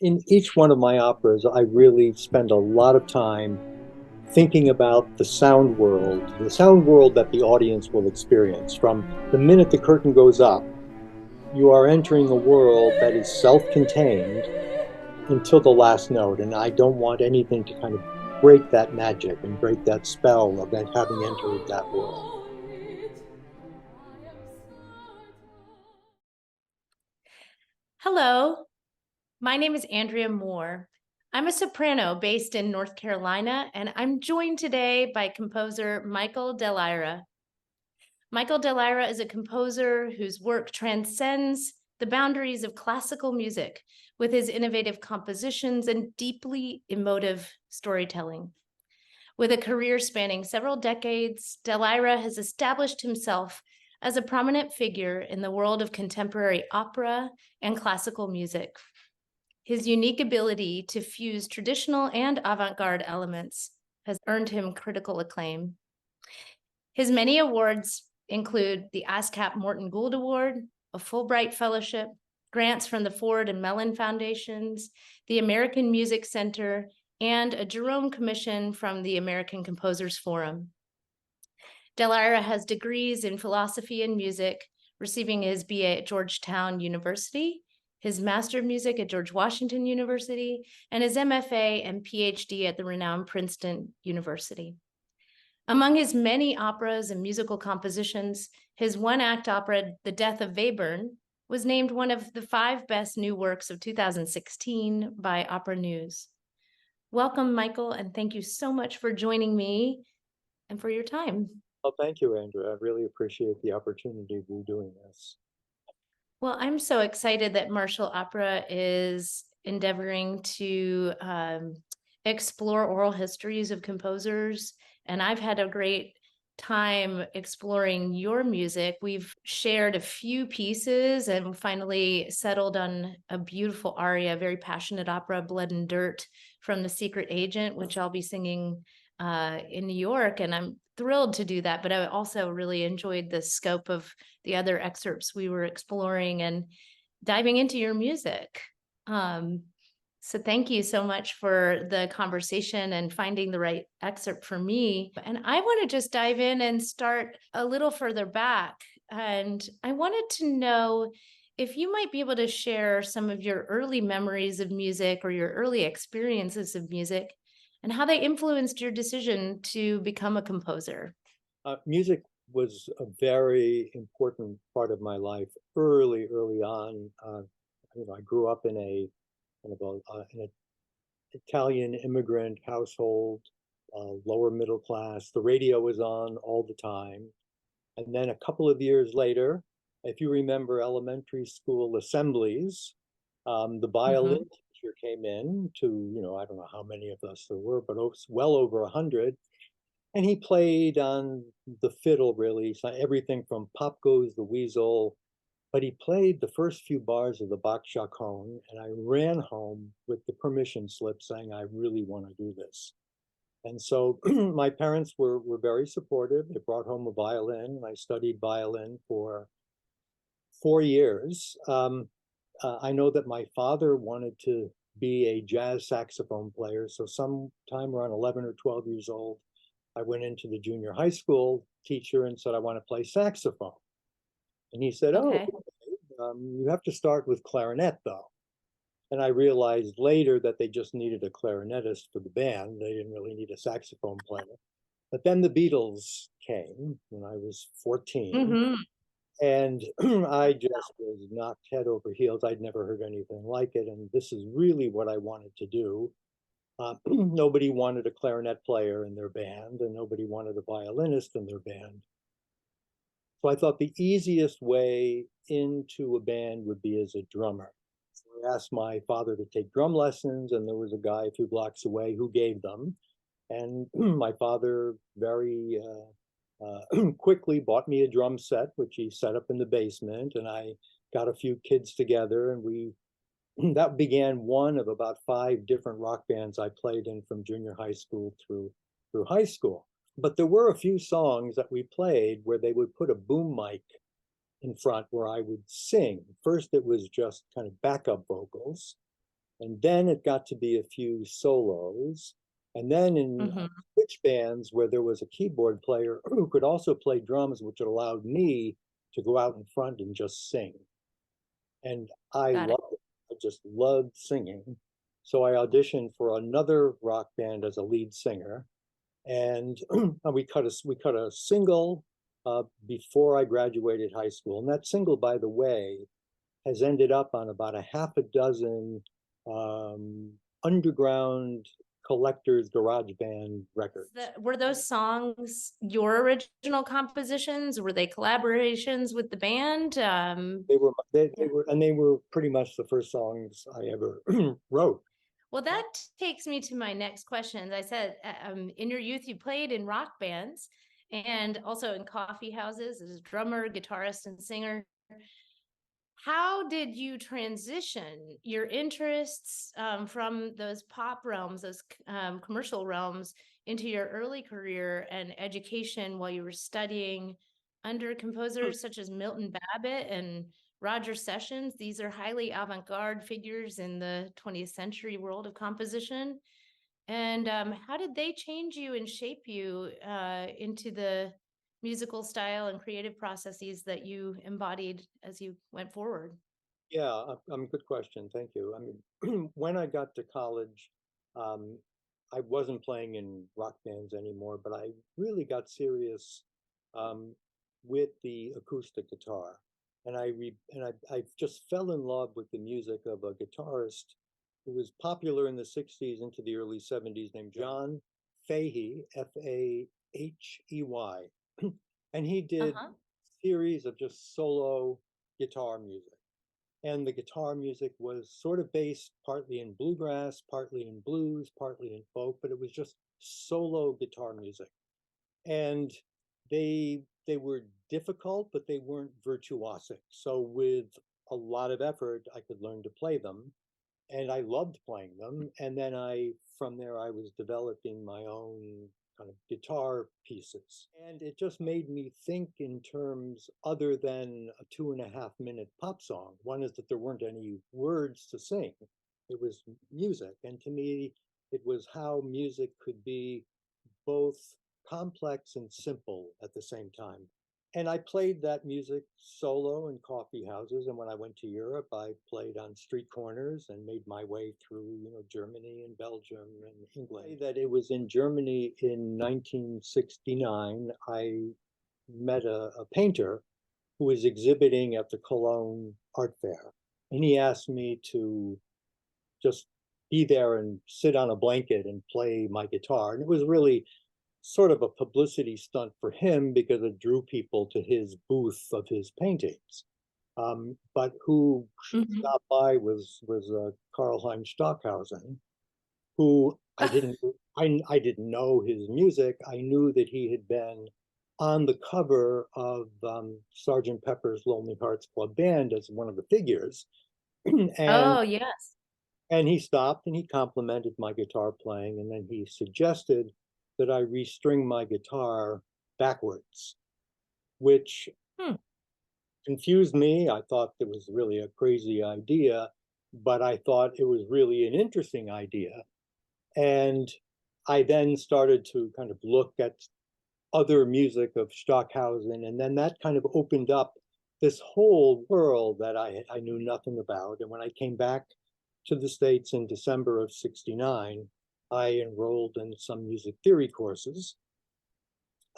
In each one of my operas, I really spend a lot of time thinking about the sound world that the audience will experience. From the minute the curtain goes up, you are entering a world that is self-contained until the last note. And I don't want anything to kind of break that magic and break that spell of having entered that world. Hello, my name is Andrea Moore. I'm a soprano based in North Carolina, and I'm joined today by composer Michael Dellaira. Michael Dellaira is a composer whose work transcends the boundaries of classical music with his innovative compositions and deeply emotive storytelling. With a career spanning several decades, Dellaira has established himself as a prominent figure in the world of contemporary opera and classical music. His unique ability to fuse traditional and avant-garde elements has earned him critical acclaim. His many awards include the ASCAP Morton Gould Award, a Fulbright Fellowship, grants from the Ford and Mellon Foundations, the American Music Center, and a Jerome Commission from the American Composers Forum. Dellaira has degrees in philosophy and music, receiving his BA at Georgetown University, his Master of Music at George Washington University, and his MFA and PhD at the renowned Princeton University. Among his many operas and musical compositions, his one-act opera, The Death of Webern, was named one of the 5 best new works of 2016 by Opera News. Welcome, Michael, and thank you so much for joining me and for your time. Well, thank you, Andrew. I really appreciate the opportunity of you doing this. Well, I'm so excited that Martial Opera is endeavoring to explore oral histories of composers, and I've had a great time exploring your music. We've shared a few pieces and finally settled on a beautiful aria, a very passionate opera, Blood and Dirt from The Secret Agent, which I'll be singing in New York, and I'm thrilled to do that. But I also really enjoyed the scope of the other excerpts we were exploring and diving into your music. So thank you so much for the conversation and finding the right excerpt for me. And I want to just dive in and start a little further back. And I wanted to know if you might be able to share some of your early memories of music or your early experiences of music and how they influenced your decision to become a composer. Music was a very important part of my life early on. I grew up in an Italian immigrant household, lower middle class. The radio was on all the time. And then a couple of years later, if you remember elementary school assemblies, the violin Mhm. teacher came in to, I don't know how many of us there were, but it was well over 100. And he played on the fiddle, really, so everything from Pop Goes the Weasel. But he played the first few bars of the Bach Chaconne, and I ran home with the permission slip saying, I really want to do this. And so my parents were very supportive. They brought home a violin, and I studied violin for 4 years. I know that my father wanted to be a jazz saxophone player. So sometime around 11 or 12 years old, I went into the junior high school teacher and said, I want to play saxophone. And he said, oh, Okay. you have to start with clarinet, though. And I realized later that they just needed a clarinetist for the band. They didn't really need a saxophone player. But then the Beatles came when I was 14. Hmm. And I just was knocked head over heels. I'd never heard anything like it. And this is really what I wanted to do. Nobody wanted a clarinet player in their band, and nobody wanted a violinist in their band. So I thought the easiest way into a band would be as a drummer. So I asked my father to take drum lessons, and there was a guy a few blocks away who gave them. And my father very quickly bought me a drum set, which he set up in the basement, and I got a few kids together, and we that began one of about 5 different rock bands I played in from junior high school through high school. But there were a few songs that we played where they would put a boom mic in front where I would sing. First, it was just kind of backup vocals. And then it got to be a few solos. And then in Mhm. switch bands where there was a keyboard player who could also play drums, which allowed me to go out in front and just sing. And I Got it. loved it. I just loved singing. So I auditioned for another rock band as a lead singer, and we cut a single before I graduated high school. And that single, by the way, has ended up on about a half a dozen um, underground collectors garage band records. Were those songs your original compositions? Were they collaborations with the band? They were pretty much the first songs I ever wrote. Well, that takes me to my next question. As I said, in your youth, you played in rock bands and also in coffee houses as a drummer, guitarist, and singer. How did you transition your interests from those pop realms, those commercial realms, into your early career and education while you were studying under composers such as Milton Babbitt and Roger Sessions? These are highly avant-garde figures in the 20th century world of composition. And how did they change you and shape you into the musical style and creative processes that you embodied as you went forward? Yeah, good question. Thank you. I mean, when I got to college, um, I wasn't playing in rock bands anymore, but I really got serious um, with the acoustic guitar, and I just fell in love with the music of a guitarist who was popular in the '60s into the early '70s, named John Fahey, Fahey, and he did Uh-huh. series of just solo guitar music. And the guitar music was sort of based partly in bluegrass, partly in blues, partly in folk, but it was just solo guitar music. And they were difficult, but they weren't virtuosic. So with a lot of effort, I could learn to play them, and I loved playing them. And then from there, I was developing my own kind of guitar pieces. And it just made me think in terms other than a 2.5 minute pop song. One is that there weren't any words to sing, it was music. And to me, it was how music could be both complex and simple at the same time. And I played that music solo in coffee houses. And when I went to Europe, I played on street corners and made my way through, Germany and Belgium and England. That it was in Germany in 1969, I met a painter who was exhibiting at the Cologne Art Fair. And he asked me to just be there and sit on a blanket and play my guitar. And it was really sort of a publicity stunt for him because it drew people to his booth of his paintings. But who Mhm. stopped by was Karl Heinz Stockhausen, who I didn't know his music. I knew that he had been on the cover of Sergeant Pepper's Lonely Hearts Club Band as one of the figures, and Oh, yes. and he stopped and he complimented my guitar playing, and then he suggested that I restring my guitar backwards, which Hmm. confused me. I thought it was really a crazy idea, but I thought it was really an interesting idea. And I then started to kind of look at other music of Stockhausen, and then that kind of opened up this whole world that I knew nothing about. And when I came back to the States in December of '69, I enrolled in some music theory courses.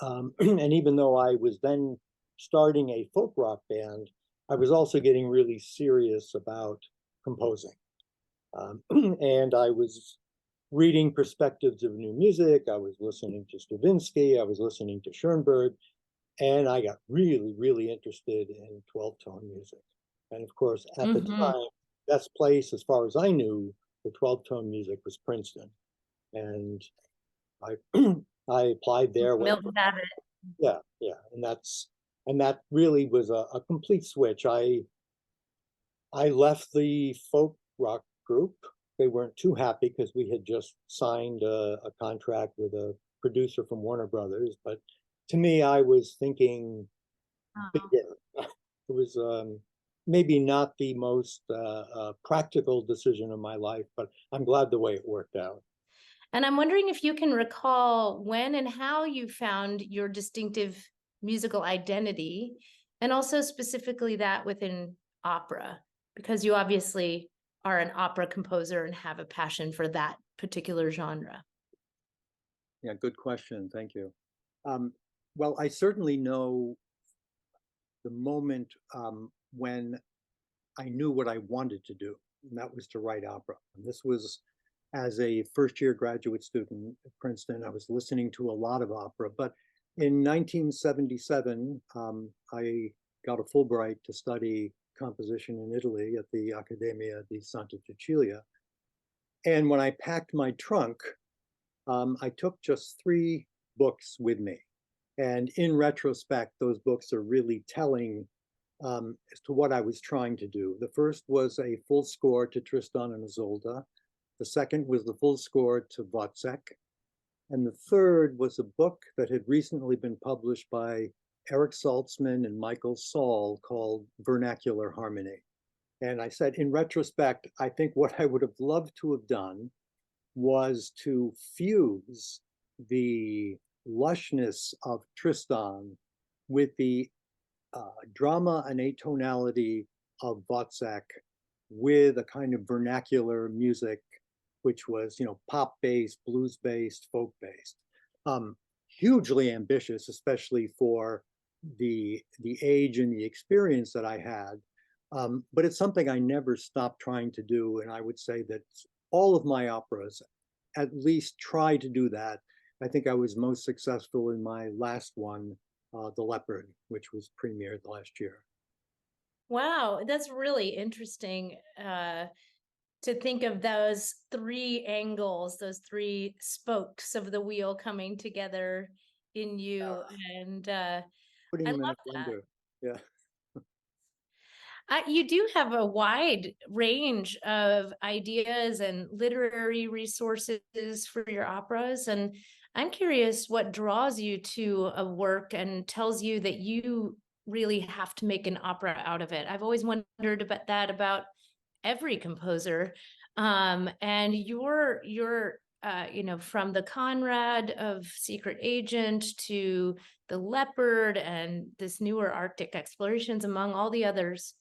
And even though I was then starting a folk rock band, I was also getting really serious about composing. And I was reading perspectives of new music. I was listening to Stravinsky. I was listening to Schoenberg. And I got really, really interested in 12-tone music. And of course, at the Mhm. time, best place, as far as I knew, for 12-tone music was Princeton. And I I applied there, went for Milton Babbitt. yeah, yeah. And that really was a complete switch. I left the folk rock group. They weren't too happy because we had just signed a contract with a producer from Warner Brothers. But to me, I was thinking Oh. bigger. It was maybe not the most practical decision of my life, but I'm glad the way it worked out. And I'm wondering if you can recall when and how you found your distinctive musical identity, and also specifically that within opera, because you obviously are an opera composer and have a passion for that particular genre. Yeah, good question. Thank you. Um, well, I certainly know the moment when I knew what I wanted to do, and that was to write opera. And this was as a first year graduate student at Princeton. I was listening to a lot of opera, but in 1977, I got a Fulbright to study composition in Italy at the Accademia di Santa Cecilia. And when I packed my trunk, I took just 3 books with me. And in retrospect, those books are really telling as to what I was trying to do. The first was a full score to Tristan and Isolde. The second was the full score to Wozzeck. And the third was a book that had recently been published by Eric Saltzman and Michael Saul called Vernacular Harmony. And I said, in retrospect, I think what I would have loved to have done was to fuse the lushness of Tristan with the drama and atonality of Wozzeck with a kind of vernacular music, which was, pop based, blues based, folk based. Hugely ambitious, especially for the age and the experience that I had. But it's something I never stopped trying to do, and I would say that all of my operas at least try to do that. I think I was most successful in my last one, The Leopard, which was premiered last year. Wow, that's really interesting to think of those three angles, those three spokes of the wheel coming together in you. And Putting I them in a love that. blender. Yeah. You do have a wide range of ideas and literary resources for your operas. And I'm curious what draws you to a work and tells you that you really have to make an opera out of it. I've always wondered about that about every composer. And from the Conrad of Secret Agent to the Leopard and this newer Arctic explorations, among all the others.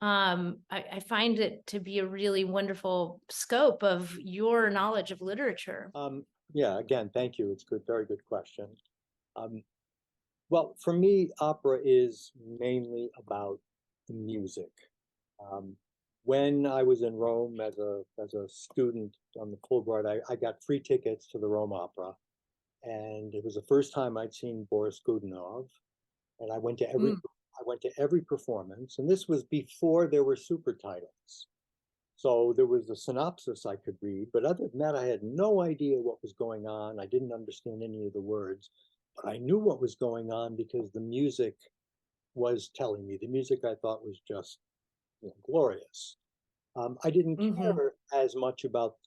I find it to be a really wonderful scope of your knowledge of literature. Yeah, again, thank you. It's good, very good question. Um, well, for me, opera is mainly about the music. Um, when I was in Rome as a student on the Fulbright, I got free tickets to the Rome Opera, and it was the first time I'd seen Boris Godunov, and Mm. I went to every performance, and this was before there were super titles. So there was a synopsis I could read, but other than that, I had no idea what was going on. I didn't understand any of the words, but I knew what was going on because the music was telling me. The music I thought was just glorious. I didn't Hmm. care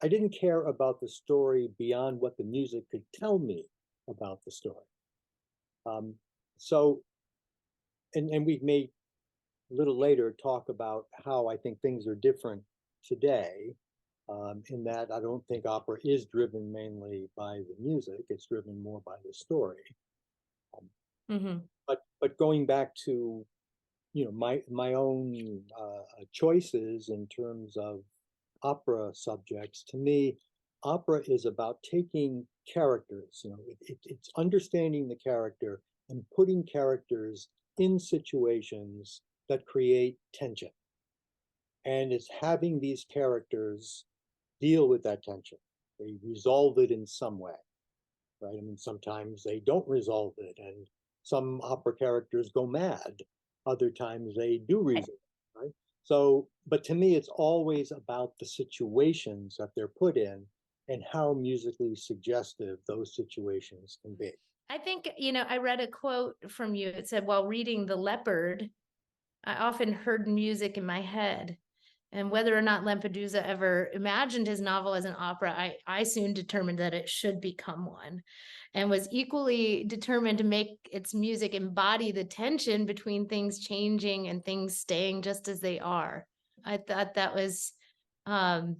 I didn't care about the story beyond what the music could tell me about the story. Um, so, and we may a little later talk about how I think things are different today, in that I don't think opera is driven mainly by the music, it's driven more by the story. Um, Hmm. but going back to my own choices in terms of opera subjects, to me, opera is about taking characters. It's understanding the character and putting characters in situations that create tension, and it's having these characters deal with that tension. They resolve it in some way, right? I mean, sometimes they don't resolve it, and some opera characters go mad. Other times they do resolve it, right? So, but to me, it's always about the situations that they're put in and how musically suggestive those situations can be. I think, I read a quote from you. It said, while reading The Leopard, I often heard music in my head. And whether or not Lampedusa ever imagined his novel as an opera, I soon determined that it should become one, and was equally determined to make its music embody the tension between things changing and things staying just as they are. I thought that was um,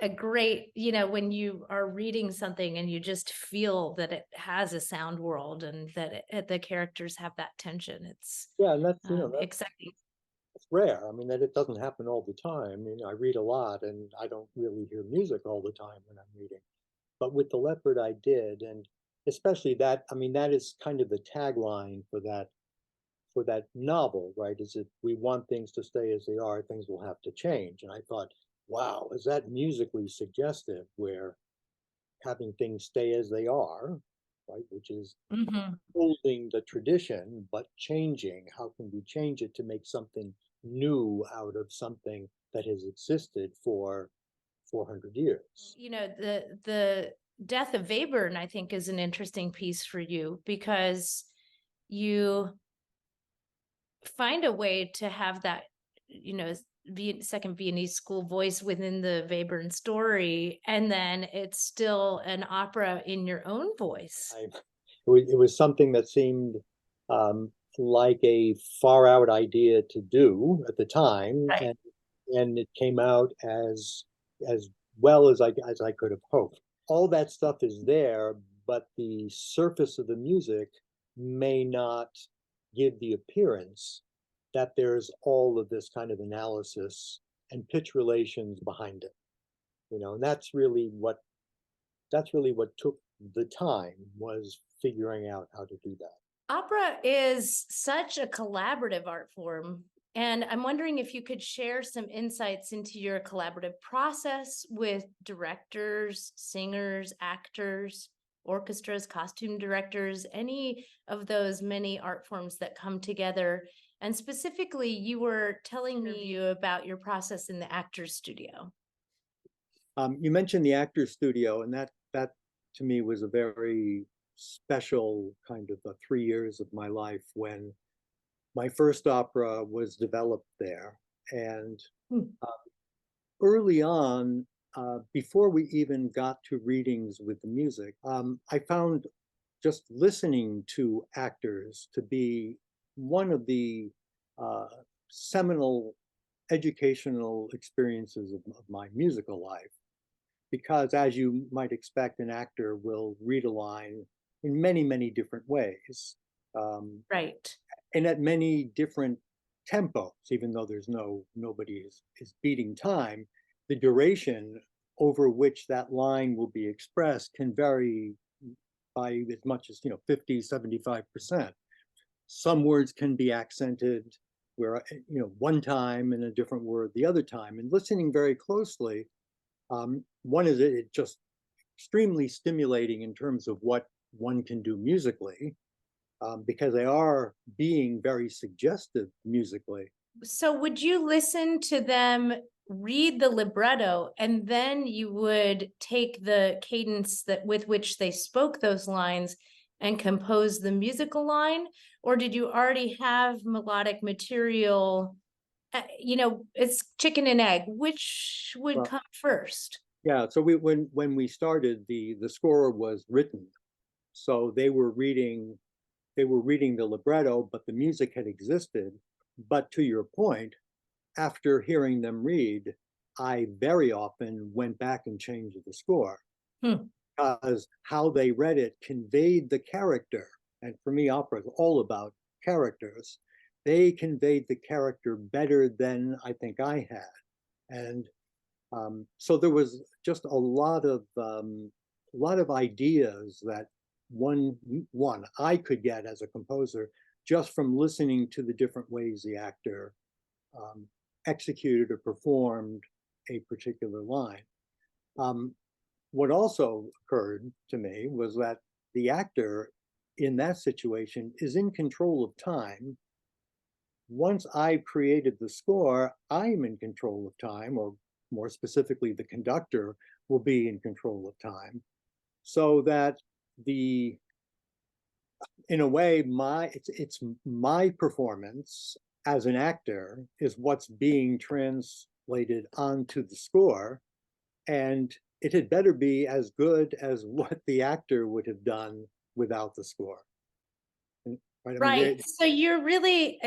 a great, when you are reading something and you just feel that it has a sound world and that the characters have that tension. It's Yeah, and exciting. that's rare. I mean, that it doesn't happen all the time. I mean, I read a lot, and I don't really hear music all the time when I'm reading. But with the leopard, I did, and especially that. I mean, that is kind of the tagline for that novel, right? Is that we want things to stay as they are, things will have to change. And I thought, wow, is that musically suggestive? Where having things stay as they are, right? Which is Mhm. holding the tradition, but changing. How can we change it to make something new out of something that has existed for 400 years? The death of Webern, I think, is an interesting piece for you because you find a way to have that, second Viennese school voice within the Webern story, and then it's still an opera in your own voice. It was something that seemed like a far out idea to do at the time, Right. and it came out as well as I could have hoped. All that stuff is there, but the surface of the music may not give the appearance that there's all of this kind of analysis and pitch relations behind it. And that's really what took the time, was figuring out how to do that. Opera is such a collaborative art form. And I'm wondering if you could share some insights into your collaborative process with directors, singers, actors, orchestras, costume directors, any of those many art forms that come together. And specifically, you were telling me about your process in the actor's studio. You mentioned the Actors Studio, and that to me was a very special kind of 3 years of my life when my first opera was developed there. And Hmm. early on, before we even got to readings with the music, I found just listening to actors to be one of the uh, seminal educational experiences of my musical life. Because, as you might expect, an actor will read a line in many, many different ways, um, Right. and at many different tempos. Even though nobody is beating time, the duration over which that line will be expressed can vary by as much as 50, 75%. Some words can be accented where one time and a different word the other time. And listening very closely, one is it just extremely stimulating in terms of what one can do musically, because they are being very suggestive musically. So would you listen to them read the libretto and then you would take the cadence that with which they spoke those lines and compose the musical line? Or did you already have melodic material? It's chicken and egg. Which would Well, come first? yeah. So when we started, the score was written, so they were reading the libretto, but the music had existed. But to your point, after hearing them read, I very often went back and changed the score, Hmm. because how they read it conveyed the character. And for me, opera is all about characters. They conveyed the character better than I think I had. And so there was just a lot of ideas that one I could get as a composer just from listening to the different ways the actor um, executed or performed a particular line. Um, what also occurred to me was that the actor in that situation is in control of time. Once I've created the score, I'm in control of time, or more specifically, the conductor will be in control of time. So that the in a way, it's my performance, as an actor is what's being translated onto the score, and it had better be as good as what the actor would have done without the score. Right? I mean, Right. So you're really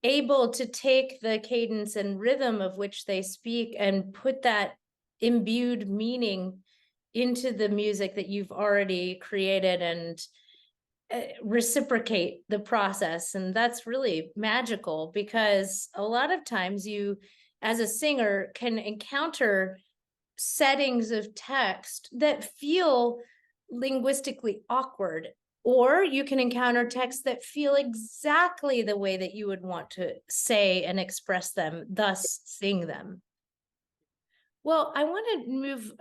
able to take the cadence and rhythm of which they speak and put that imbued meaning into the music that you've already created and reciprocate the process. And that's really magical, because a lot of times you, as a singer, can encounter settings of text that feel linguistically awkward, or you can encounter texts that feel exactly the way that you would want to say and express them, thus sing them. Well, I want to move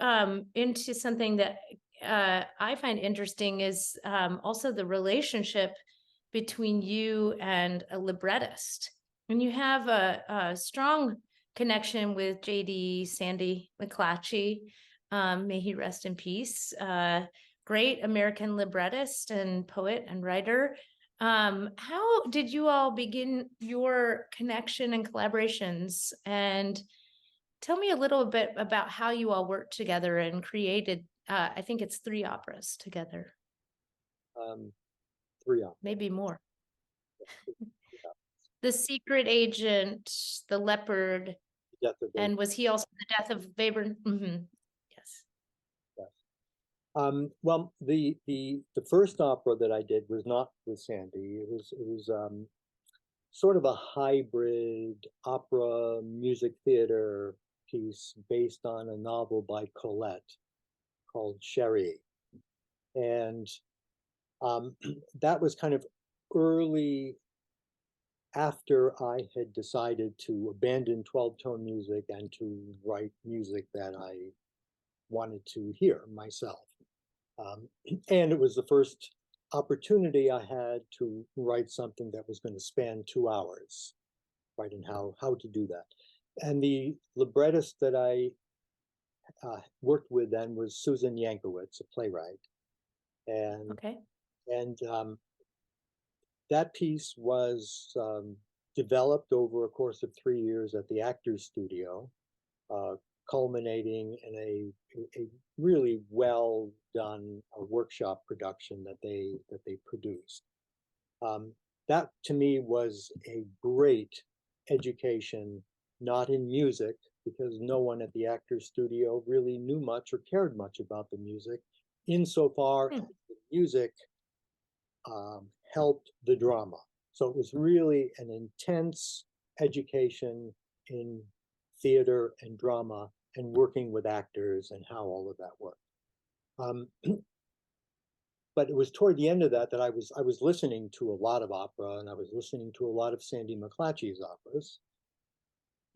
into something that I find interesting is also the relationship between you and a librettist. And you have a strong connection with JD Sandy McClatchy. May he rest in peace. Great American librettist and poet and writer. How did you all begin your connection and collaborations? And tell me a little bit about how you all worked together and created, I think it's 3 operas together, um, 3 operas. maybe more. Yeah. The Secret Agent, The Leopard, Death of and was he also The Death of Webern? Yes. Yes. Well, the first opera that I did was not with Sandy. It was sort of a hybrid opera music theater piece based on a novel by Colette called Sherry, and that was kind of early after I had decided to abandon 12-tone music and to write music that I wanted to hear myself. And it was the first opportunity I had to write something that was going to span 2 hours, right? And how to do that. And the librettist that I worked with then was Susan Yankowitz, a playwright, and Okay. and that piece was developed over a course of 3 years at the Actors Studio, uh, culminating in a really well done workshop production that they produced. That to me was a great education, not in music, because no one at the Actors Studio really knew much or cared much about the music, insofar as Hmm. the music helped the drama. So it was really an intense education in theater and drama and working with actors and how all of that worked. Um, but it was toward the end of that that I was listening to a lot of opera, and I was listening to a lot of Sandy McClatchy's operas,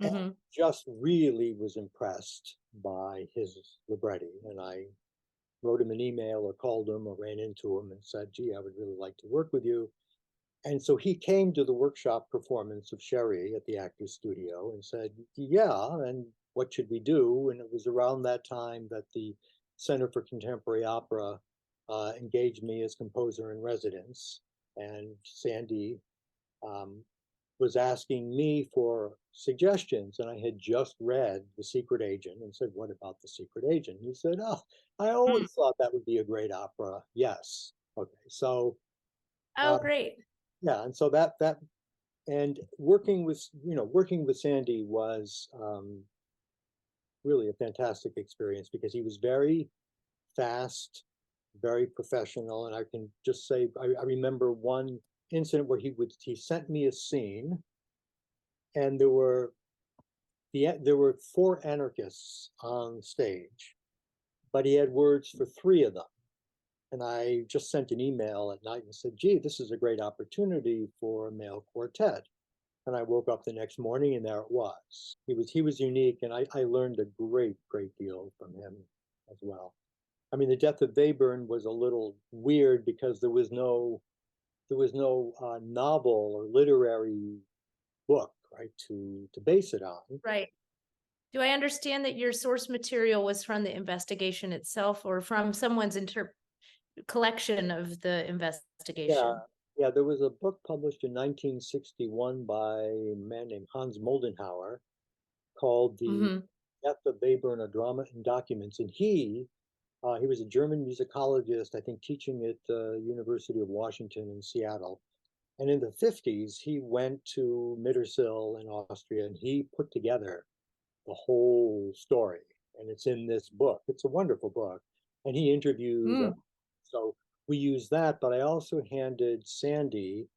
and Mm-hmm. just really was impressed by his libretti. And I wrote him an email or called him or ran into him and said, "Gee, I would really like to work with you." And so he came to the workshop performance of Sherry at the Actors Studio and said, "Yeah, and what should we do?" And it was around that time that the Center for Contemporary Opera engaged me as composer in residence. And Sandy um, was asking me for suggestions. And I had just read The Secret Agent and said, "What about The Secret Agent?" He said, "Oh, I always thought that would be a great opera." Yes. Okay. So, Oh, uh, great. yeah. And so that and working with Sandy was really a fantastic experience, because he was very fast, very professional. And I can just say I remember one incident where he sent me a scene, and there were 4 anarchists on stage, but he had words for 3 of them. And I just sent an email at night and said, "Gee, this is a great opportunity for a male quartet." And I woke up the next morning and there it was. He was unique, and I learned a great deal from him as well. I mean, The Death of Webern was a little weird because there was no novel or literary book, right, to base it on. Right. Do I understand that your source material was from the investigation itself or from someone's collection of the Yeah, investigation? Yeah, there was a book published in 1961 by a man named Hans Moldenhauer called The Hmm. Death of Webern, a Drama and Documents. And he was a German musicologist, I think, teaching at the University of Washington in Seattle. And in the 50s, he went to Mittersill in Austria and he put together the whole story. And it's in this book. It's a wonderful book. And he interviews. Mm. So we use that, but I also handed Sandy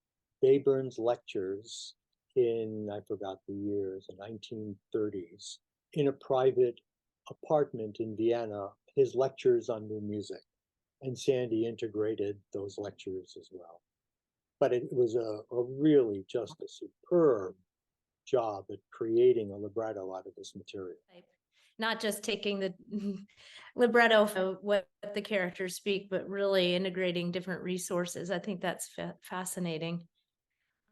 Webern's lectures in, I forgot the years, the 1930s, in a private apartment in Vienna, his lectures on new music. And Sandy integrated those lectures as well. But it was a really just a superb job at creating a libretto out of this material. Like, not just taking the libretto for what the characters speak, but really integrating different resources. I think that's fascinating.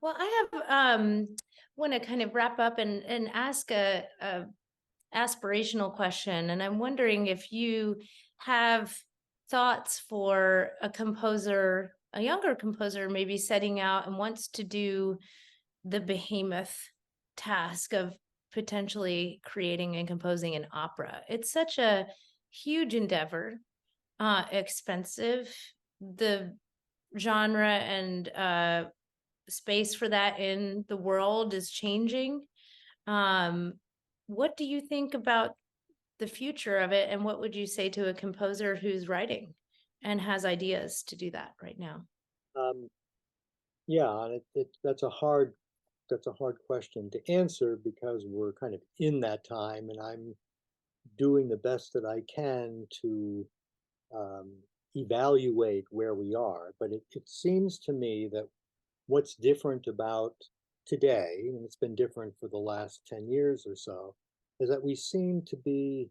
Well, I have want to kind of wrap up and ask a aspirational question, and I'm wondering if you have thoughts for a composer, a younger composer, maybe setting out and wants to do the behemoth task of potentially creating and composing an opera. It's such a huge endeavor, expensive. The genre and space for that in the world is changing. Um, what do you think about the future of it, and what would you say to a composer who's writing and has ideas to do that right now? Um, yeah, and that's a hard question to answer because we're kind of in that time, and I'm doing the best that I can to um, evaluate where we are. But it seems to me that what's different about today, and it's been different for the last 10 years or so, is that we seem to be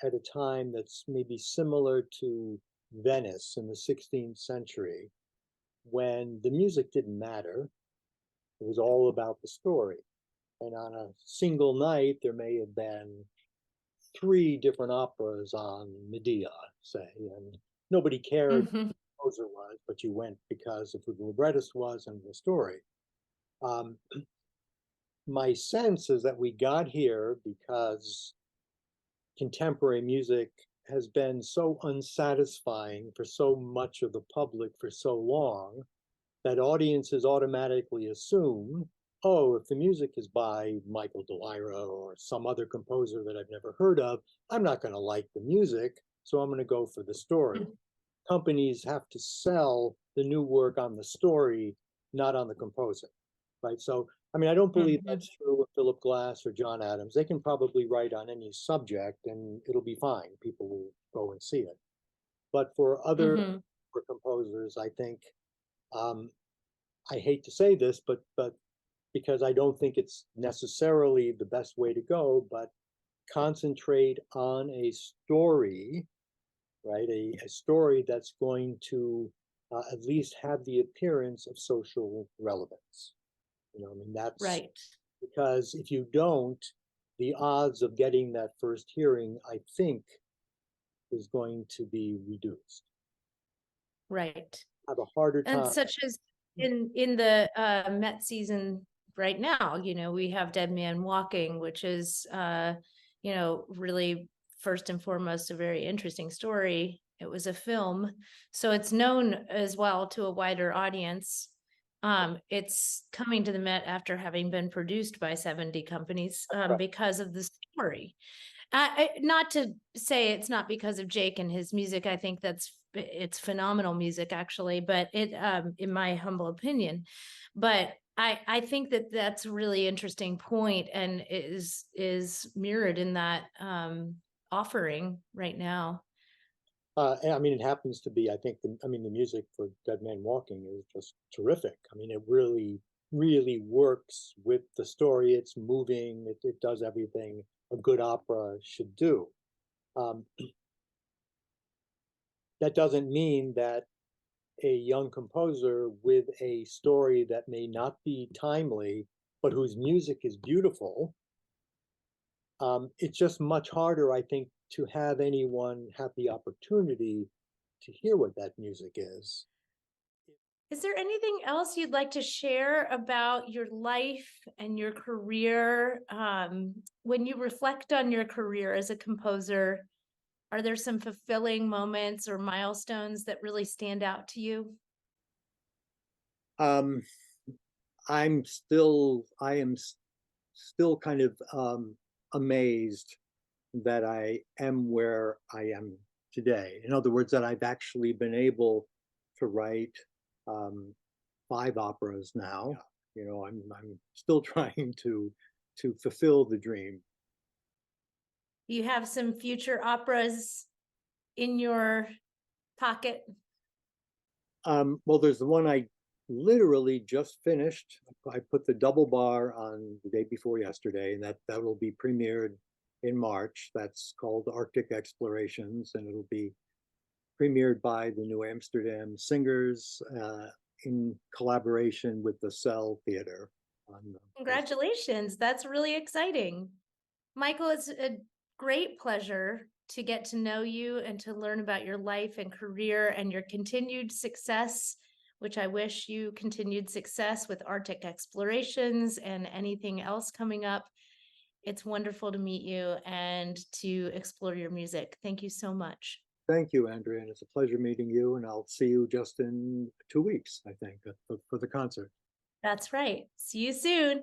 at a time that's maybe similar to Venice in the 16th century, when the music didn't matter. It was all about the story. And on a single night, there may have been three different operas on Medea, say, and nobody cared who Hmm. the composer was, but you went because of who the librettist was and the story. Um, my sense is that we got here because contemporary music has been so unsatisfying for so much of the public for so long that audiences automatically assume, oh, if the music is by Michael Dellaira or some other composer that I've never heard of, I'm not going to like the music, so I'm going to go for the story. Companies have to sell the new work on the story, not on the composer, right? So, I mean, I don't believe Hmm. that's true of Philip Glass or John Adams. They can probably write on any subject and it'll be fine. People will go and see it. But for other Hmm. for composers, I think um, I hate to say this, but because I don't think it's necessarily the best way to go, but concentrate on a story, right? A story that's going to at least have the appearance of social relevance. I mean, that's Right, because if you don't, the odds of getting that first hearing, I think, is going to be reduced. right. Have a harder And time. such as in the Met season right now, we have Dead Man Walking, which is really first and foremost a very interesting story. It was a film, so it's known as well to a wider audience. It's coming to the Met after having been produced by 70 companies Right. because of the story. Not to say it's not because of Jake and his music. I think it's phenomenal music actually, but in my humble opinion, but I think that that's a really interesting point and is mirrored in that offering right now. And I mean, it happens to be, I think, the music for Dead Man Walking is just terrific. I mean, it really, really works with the story. It's moving, it does everything a good opera should do. Um, that doesn't mean that a young composer with a story that may not be timely, but whose music is beautiful, it's just much harder, I think, to have anyone have the opportunity to hear what that music is. Is there anything else you'd like to share about your life and your career? When you reflect on your career as a composer, are there some fulfilling moments or milestones that really stand out to you? Um, I am still kind of amazed that I am where I am today. In other words, that I've actually been able to write um, 5 operas now. You know, I'm still trying to fulfill the dream. You have some future operas in your pocket? Well, there's the one I literally just finished. I put the double bar on the day before yesterday, and that will be premiered in March. That's called Arctic Explorations, and it'll be premiered by the New Amsterdam Singers in collaboration with the Cell Theater. Congratulations. That's really exciting. Michael, it's a great pleasure to get to know you and to learn about your life and career and your continued success, which I wish you continued success with Arctic Explorations and anything else coming up. It's wonderful to meet you and to explore your music. Thank you so much. Thank you, Andrea, and it's a pleasure meeting you. And I'll see you just in 2 weeks, I think, for the concert. That's right. See you soon.